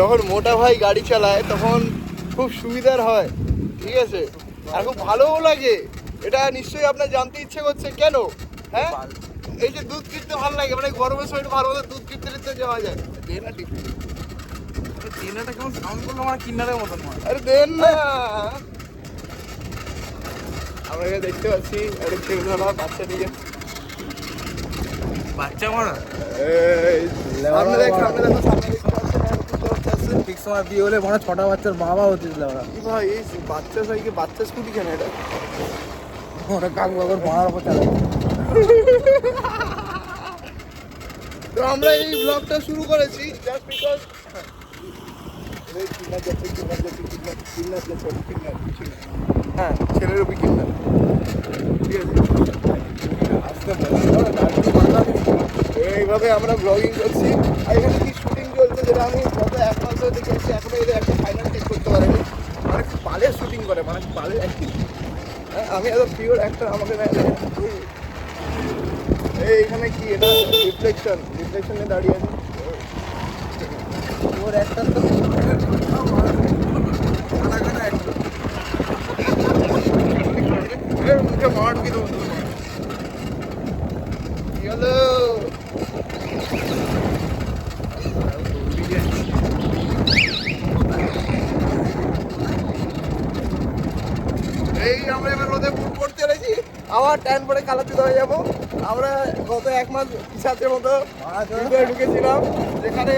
যখন মোটা ভাই গাড়ি চালায় তখন খুব সুবিধার হয়, ঠিক আছে, আর খুব ভালোও লাগে। এটা নিশ্চয়ই আপনার জানতে ইচ্ছে করছে কেন? হ্যাঁ, এই যে দুধ কিনতে ভালো লাগে, মানে গরমের সময় ভালো মতো দুধ কিনতে নিতে যাওয়া যায়। দেন না, ঠিক ট্রেনারটা কেমন সাউন্ড করলো আমার কিন্নারের মতন মনে হয়। আরে দেন না। আমরা এখানে দেখতে পাচ্ছি একটা ছেলেমেয়েরা বাচ্চা নিয়ে বাচ্চা মারা সামনে দেখ, সামনে দেখো, সামনে দেখতে পাচ্ছেন। ঠিক সময় বিয়ে হলে মনে হয় 6টা বাচ্চার বাবা হচ্ছিল ওরা। কি ভাই, এই বাচ্চা সাইকেল, বাচ্চা স্কুটি কেন এটা? ওরা কাকু বাবার ভাড়ার উপর চালায়। তো আমরা এই ব্লগটা শুরু করেছি জাস্ট বিকজ হ্যাঁ, ছেলের উপর কিনা, ঠিক আছে। এইভাবে আমরা ব্লগিং করছি, আর এখানে কি শুটিং চলছে যেটা আমি গত 1 মাস ধরে দেখে এসেছি, এখনো এদের একটা ফাইনাল টেক করতে পারেনি। মানে খুব বালের শুটিং করে, মানে খুব বালের অ্যাক্টিং। হ্যাঁ, আমি এত পিওর অ্যাক্টর, আমাকে এইখানে কি এটা রিফ্লেকশনে দাঁড়িয়ে আছে ওর একটা তো মুখে মার কি দেবো কি হলো? এই আমরা এবার রোদে পড়তে চলেছি, আবার ট্যান পরে কালাতে হয়ে যাবো। আমরা গত 1 মাস পিছাতের মতো ঢুকেছিলাম, যেখানে